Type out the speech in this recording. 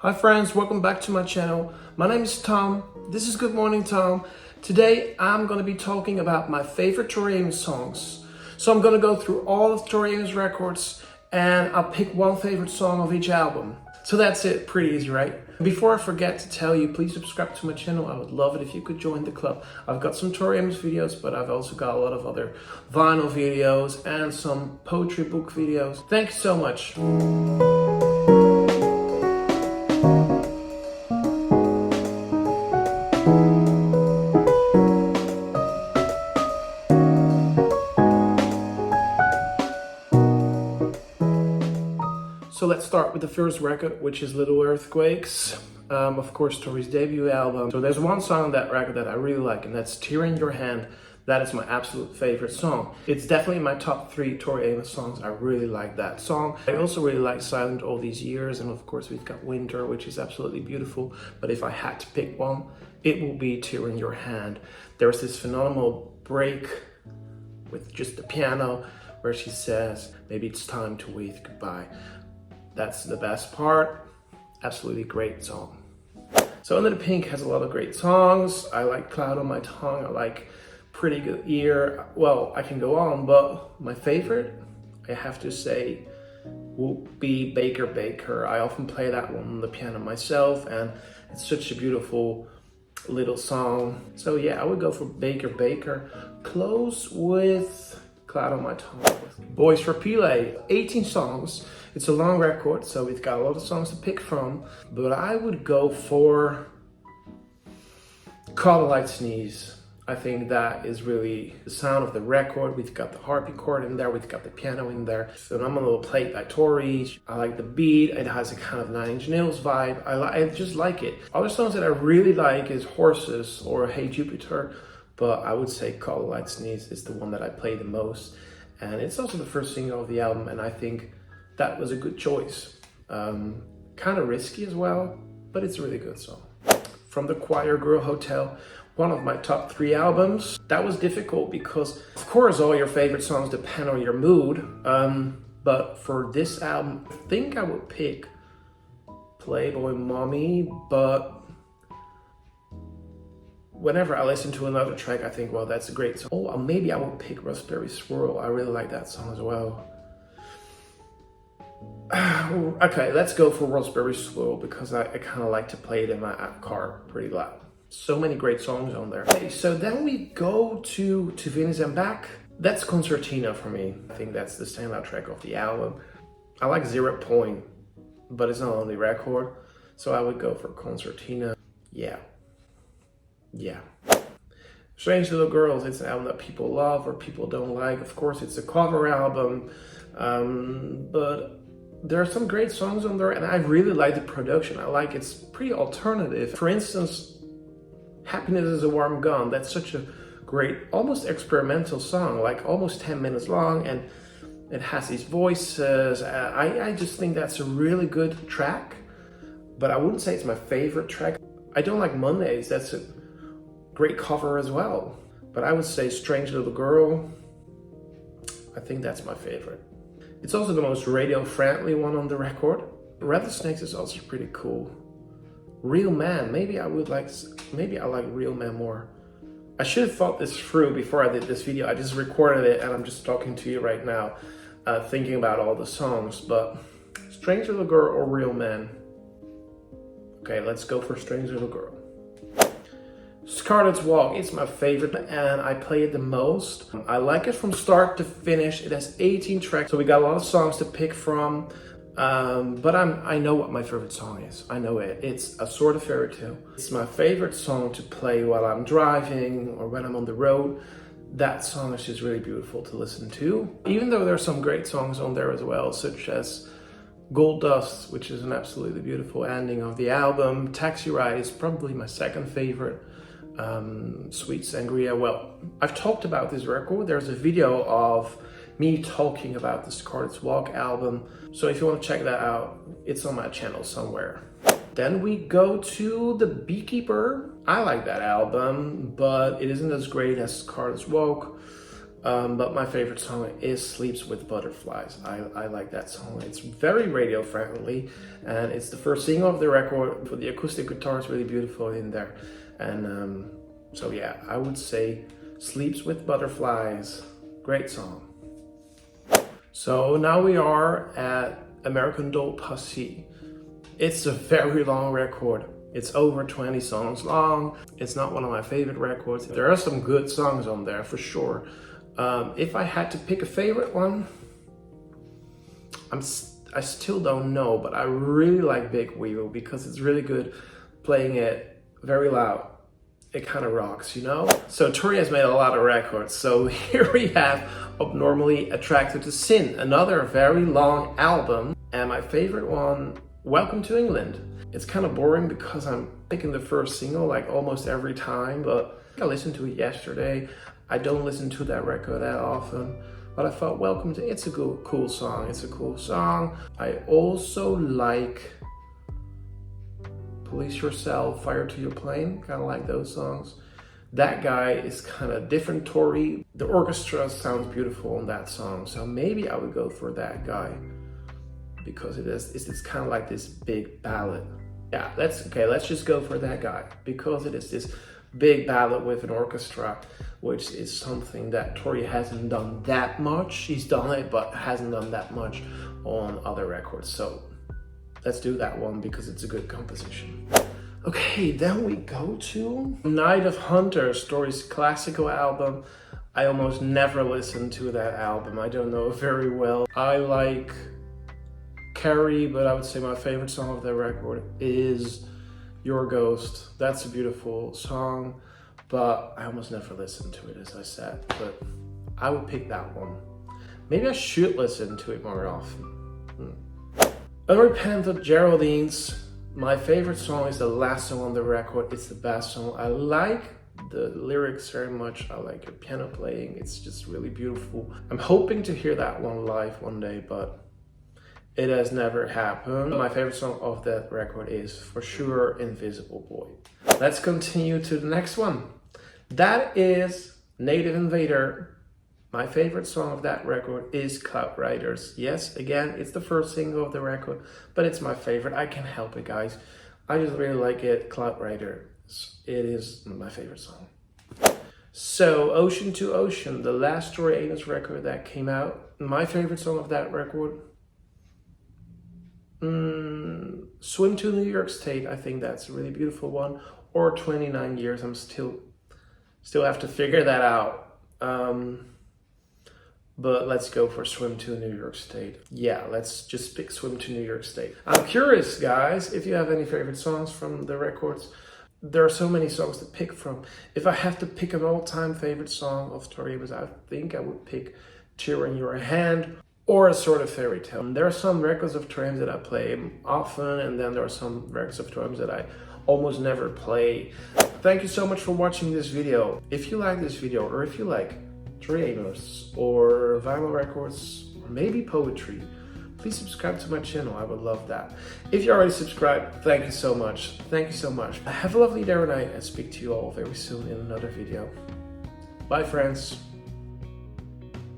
Hi friends, welcome back to my channel. My name is Tom. This is Good Morning Tom. Today I'm going to be talking about my favorite Tori Amos songs. So I'm going to go through all of Tori Amos records and I'll pick one favorite song of each album. So that's it, pretty easy, right? Before I forget to tell you, please subscribe to my channel. I would love it if you could join the club. I've got some Tori Amos videos, but I've also got a lot of other vinyl videos and some poetry book videos. Thank you so much. So let's start with the first record, which is Little Earthquakes. Of course, Tori's debut album. So there's one song on that record that I really like, and that's Tear in Your Hand. That is my absolute favorite song. It's definitely in my top 3 Tori Amos songs. I really like that song. I also really like Silent All These Years, and of course we've got Winter, which is absolutely beautiful. But if I had to pick one, it will be Tear in Your Hand. There's this phenomenal break with just the piano where she says, maybe it's time to wave goodbye. That's the best part. Absolutely great song. So Under the Pink has a lot of great songs. I like Cloud on My Tongue. I like Pretty Good Year. Well, I can go on, but my favorite, I have to say, will be Baker Baker. I often play that one on the piano myself, and it's such a beautiful little song. So yeah, I would go for Baker Baker. Close with Cloud on My Tongue. Boys for Pele, 18 songs. It's a long record, so we've got a lot of songs to pick from, but I would go for Call the Light Sneeze. I think that is really the sound of the record. We've got the harpsichord in there, we've got the piano in there. Phenomenal played by Tori. I like the beat, it has a kind of 9 Inch Nails vibe. I just like it. Other songs that I really like is Horses or Hey Jupiter, but I would say Call the Light Sneeze is the one that I play the most. And it's also the first single of the album, and I think that was a good choice. Kind of risky as well, but it's a really good song. From the Choir Girl Hotel, one of my top 3 albums. That was difficult because, of course, all your favorite songs depend on your mood. But for this album, I think I would pick Playboy Mommy, but whenever I listen to another track, I think, well, that's a great song. Oh, maybe I will pick Raspberry Swirl. I really like that song as well. Okay, let's go for Raspberry Swirl because I kind of like to play it in my car pretty loud. So many great songs on there. Okay, so then we go to Venus and Back. That's Concertina for me. I think that's the standout track of the album. I like 0 Point, but it's not on the record, so I would go for Concertina. Yeah. Strange Little Girls, it's an album that people love or people don't like. Of course, it's a cover album, but there are some great songs on there, and I really like the production. I like it's pretty alternative. For instance, Happiness is a Warm Gun. That's such a great, almost experimental song, like almost 10 minutes long, and it has these voices. I just think that's a really good track, but I wouldn't say it's my favorite track. I don't like Mondays. That's a great cover as well, but I would say Strange Little Girl. I think that's my favorite. It's also the most radio-friendly one on the record. Rattlesnakes is also pretty cool. Real Man, maybe I like Real Man more. I should have thought this through before I did this video. I just recorded it and I'm just talking to you right now, thinking about all the songs, but Strange Little Girl or Real Man? Okay, let's go for Strange Little Girl. Scarlet's Walk, it's my favorite and I play it the most. I like it from start to finish. It has 18 tracks, so we got a lot of songs to pick from. But I know what my favorite song is. I know it. It's A Sort of Fairy Tale. It's my favorite song to play while I'm driving or when I'm on the road. That song is just really beautiful to listen to. Even though there are some great songs on there as well, such as Gold Dust, which is an absolutely beautiful ending of the album. Taxi Ride is probably my second favorite. Sweet Sangria. Well, I've talked about this record. There's a video of me talking about the Scarlet's Walk album. So if you want to check that out, it's on my channel somewhere. Then we go to The Beekeeper. I like that album, but it isn't as great as Scarlet's Walk. But my favorite song is Sleeps with Butterflies. I like that song. It's very radio friendly, and it's the first single of the record. The acoustic guitar is really beautiful in there. And so yeah, I would say Sleeps with Butterflies. Great song. So now we are at American Doll Pussy. It's a very long record. It's over 20 songs long. It's not one of my favorite records. There are some good songs on there for sure. If I had to pick a favorite one, I still don't know, but I really like Big Wheel because it's really good playing it very loud. It kind of rocks, you know? So Tori has made a lot of records. So here we have Abnormally Attracted to Sin, another very long album. And my favorite one, Welcome to England. It's kind of boring because I'm picking the first single like almost every time, but I listened to it yesterday. I don't listen to that record that often, but I thought it's a cool song. It's a cool song. I also like Police Yourself, Fire to Your Plane, kind of like those songs. That guy is kind of different Tori. The orchestra sounds beautiful on that song, so maybe I would go for that guy because it's kind of like this big ballad. Yeah, let's just go for that guy because it is this big ballad with an orchestra, which is something that Tori hasn't done that much. She's done it, but hasn't done that much on other records. So let's do that one because it's a good composition. Okay, then we go to Night of Hunters, Tori's classical album. I almost never listen to that album. I don't know it very well. I like Carrie, but I would say my favorite song of that record is Your Ghost. That's a beautiful song, but I almost never listen to it, as I said, but I would pick that one. Maybe I should listen to it more often. Unrepentant Geraldines. My favorite song is the last song on the record. It's the best song. I like the lyrics very much. I like your piano playing. It's just really beautiful. I'm hoping to hear that one live one day, but it has never happened. My favorite song of that record is for sure Invisible Boy. Let's continue to the next one. That is Native Invader. My favorite song of that record is Cloud Riders. Yes, again, it's the first single of the record, but it's my favorite. I can't help it, guys. I just really like it. Cloud Riders. It is my favorite song. So, Ocean to Ocean, the last Tori Amos record that came out. My favorite song of that record, Swim to New York State. I think that's a really beautiful one. Or 29 Years. I'm still have to figure that out. But let's go for Swim to New York State. Yeah, let's just pick Swim to New York State. I'm curious, guys, if you have any favorite songs from the records. There are so many songs to pick from. If I have to pick an all-time favorite song of Tori Amos, I think I would pick Tear in Your Hand or A Sort of Fairy Tale. There are some records of Tori Amos that I play often, and then there are some records of Tori Amos that I almost never play. Thank you so much for watching this video. If you like this video, or if you like Tori Amos or vinyl records, or maybe poetry, please subscribe to my channel. I would love that. If you already subscribed, thank you so much. Thank you so much. Have a lovely day or night, and speak to you all very soon in another video. Bye, friends.